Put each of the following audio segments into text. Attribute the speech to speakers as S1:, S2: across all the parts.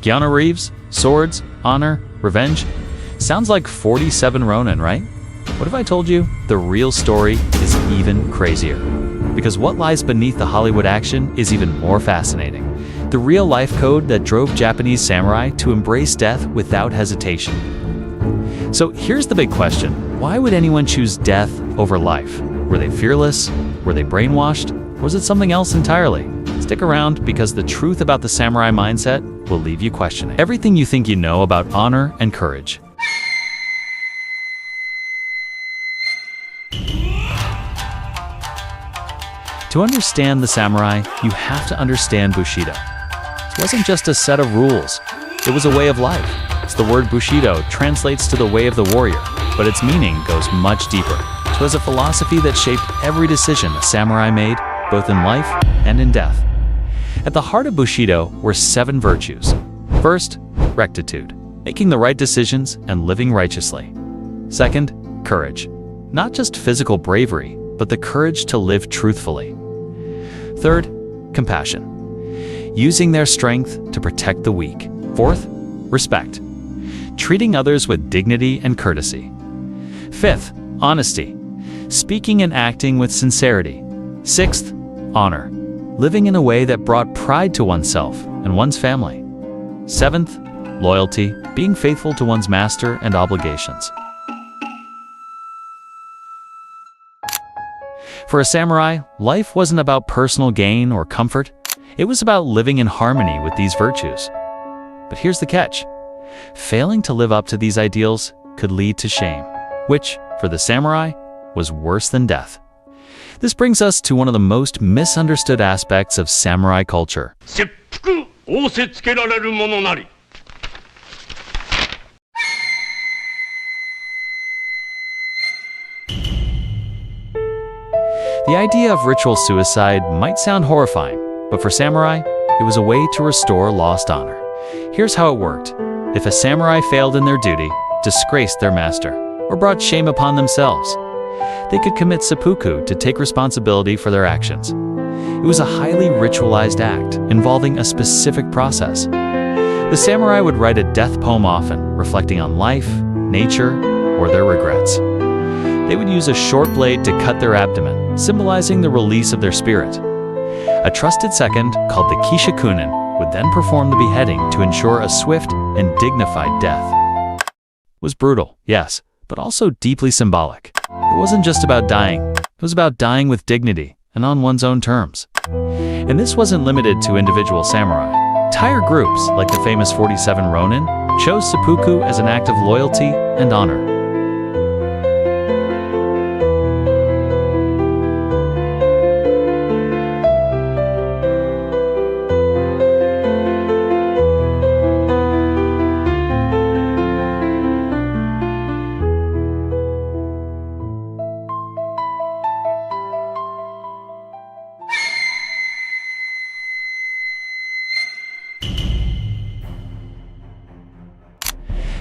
S1: Keanu Reeves, swords, honor, revenge. Sounds like 47 Ronin, right? What if I told you the real story is even crazier? Because what lies beneath the Hollywood action is even more fascinating. The real-life code that drove Japanese samurai to embrace death without hesitation. So here's the big question. Why would anyone choose death over life? Were they fearless? Were they brainwashed? Or was it something else entirely? Stick around, because the truth about the samurai mindset will leave you questioning everything you think you know about honor and courage. To understand the samurai, you have to understand Bushido. It wasn't just a set of rules, it was a way of life. It's the word Bushido translates to the way of the warrior, but its meaning goes much deeper. It was a philosophy that shaped every decision a samurai made, both in life and in death. At the heart of Bushido were 7 virtues. First, rectitude, making the right decisions and living righteously. Second, courage, not just physical bravery, but the courage to live truthfully. Third, compassion, using their strength to protect the weak. Fourth, respect, treating others with dignity and courtesy. Fifth, honesty, speaking and acting with sincerity. Sixth, honor, living in a way that brought pride to oneself and one's family. Seventh, loyalty, being faithful to one's master and obligations. For a samurai, life wasn't about personal gain or comfort. It was about living in harmony with these virtues. But here's the catch. Failing to live up to these ideals could lead to shame, which, for the samurai, was worse than death. This brings us to one of the most misunderstood aspects of samurai culture. The idea of ritual suicide might sound horrifying, but for samurai, it was a way to restore lost honor. Here's how it worked. If a samurai failed in their duty, disgraced their master, or brought shame upon themselves, they could commit seppuku to take responsibility for their actions. It was a highly ritualized act involving a specific process. The samurai would write a death poem often, reflecting on life, nature, or their regrets. They would use a short blade to cut their abdomen, symbolizing the release of their spirit. A trusted second, called the kishakunin, would then perform the beheading to ensure a swift and dignified death. It was brutal, yes, but also deeply symbolic. It wasn't just about dying, it was about dying with dignity and on one's own terms. And this wasn't limited to individual samurai. Entire groups, like the famous 47 Ronin, chose seppuku as an act of loyalty and honor.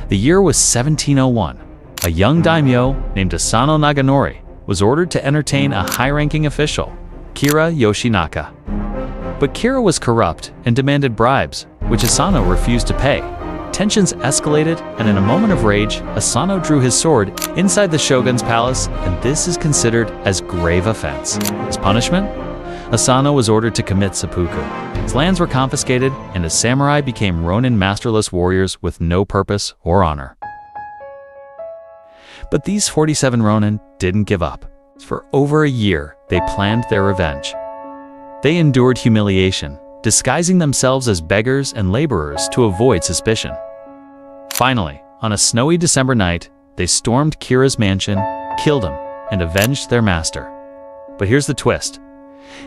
S1: The year was 1701. A young daimyo named Asano Naganori was ordered to entertain a high-ranking official, Kira Yoshinaka. But Kira was corrupt and demanded bribes, which Asano refused to pay. Tensions escalated, and in a moment of rage, Asano drew his sword inside the shogun's palace, and this is considered as grave offense. As punishment, Asano was ordered to commit seppuku. His lands were confiscated, and his samurai became Ronin masterless warriors with no purpose or honor. But these 47 Ronin didn't give up. For over a year, they planned their revenge. They endured humiliation, disguising themselves as beggars and laborers to avoid suspicion. Finally, on a snowy December night, they stormed Kira's mansion, killed him, and avenged their master. But here's the twist.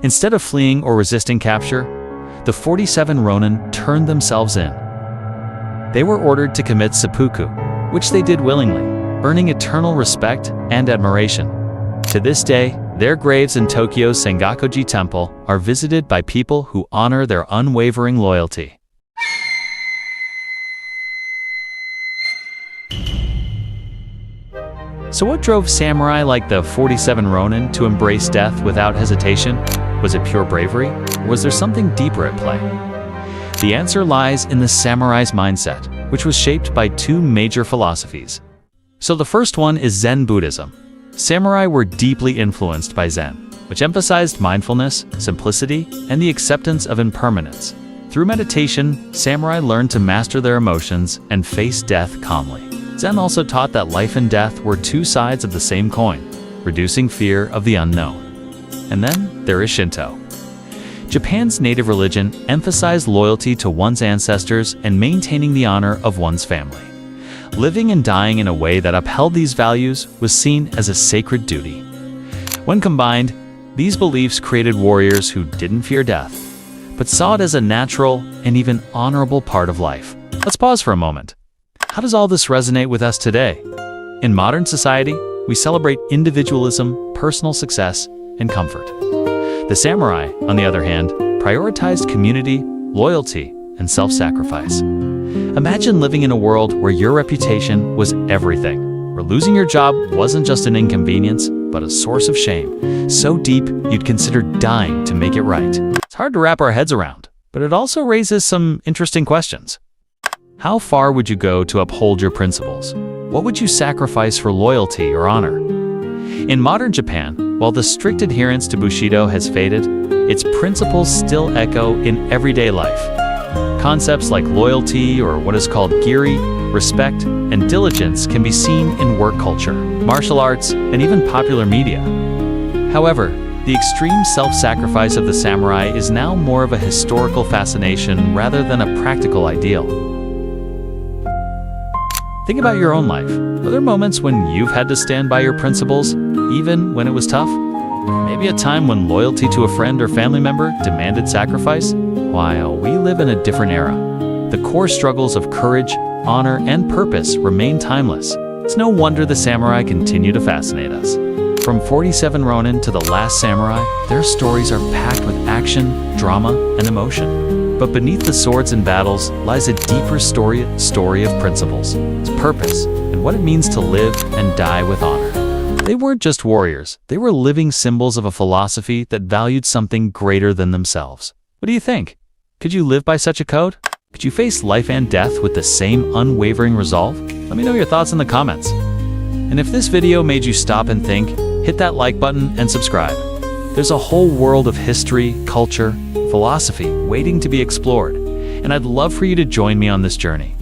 S1: Instead of fleeing or resisting capture, the 47 Ronin turned themselves in. They were ordered to commit seppuku, which they did willingly, earning eternal respect and admiration. To this day, their graves in Tokyo's Sengakuji Temple are visited by people who honor their unwavering loyalty. So what drove samurai like the 47 Ronin to embrace death without hesitation? Was it pure bravery, or was there something deeper at play? The answer lies in the samurai's mindset, which was shaped by two major philosophies. So the first one is Zen Buddhism. Samurai were deeply influenced by Zen, which emphasized mindfulness, simplicity, and the acceptance of impermanence. Through meditation, samurai learned to master their emotions and face death calmly. Zen also taught that life and death were two sides of the same coin, reducing fear of the unknown. And then there is Shinto. Japan's native religion emphasized loyalty to one's ancestors and maintaining the honor of one's family. Living and dying in a way that upheld these values was seen as a sacred duty. When combined, these beliefs created warriors who didn't fear death, but saw it as a natural and even honorable part of life. Let's pause for a moment. How does all this resonate with us today? In modern society, we celebrate individualism, personal success, and comfort. The samurai, on the other hand, prioritized community, loyalty, and self-sacrifice. Imagine living in a world where your reputation was everything, where losing your job wasn't just an inconvenience, but a source of shame, so deep you'd consider dying to make it right. It's hard to wrap our heads around, but it also raises some interesting questions. How far would you go to uphold your principles? What would you sacrifice for loyalty or honor? In modern Japan, while the strict adherence to Bushido has faded, its principles still echo in everyday life. Concepts like loyalty, or what is called giri, respect, and diligence can be seen in work culture, martial arts, and even popular media. However, the extreme self-sacrifice of the samurai is now more of a historical fascination rather than a practical ideal. Think about your own life. Are there moments when you've had to stand by your principles, even when it was tough? Maybe a time when loyalty to a friend or family member demanded sacrifice? While we live in a different era, the core struggles of courage, honor, and purpose remain timeless. It's no wonder the samurai continue to fascinate us. From 47 Ronin to The Last Samurai, their stories are packed with action, drama, and emotion. But beneath the swords and battles lies a deeper story of principles, its purpose, and what it means to live and die with honor. They weren't just warriors, they were living symbols of a philosophy that valued something greater than themselves. What do you think? Could you live by such a code? Could you face life and death with the same unwavering resolve? Let me know your thoughts in the comments. And if this video made you stop and think, hit that like button and subscribe. There's a whole world of history, culture, philosophy waiting to be explored, and I'd love for you to join me on this journey.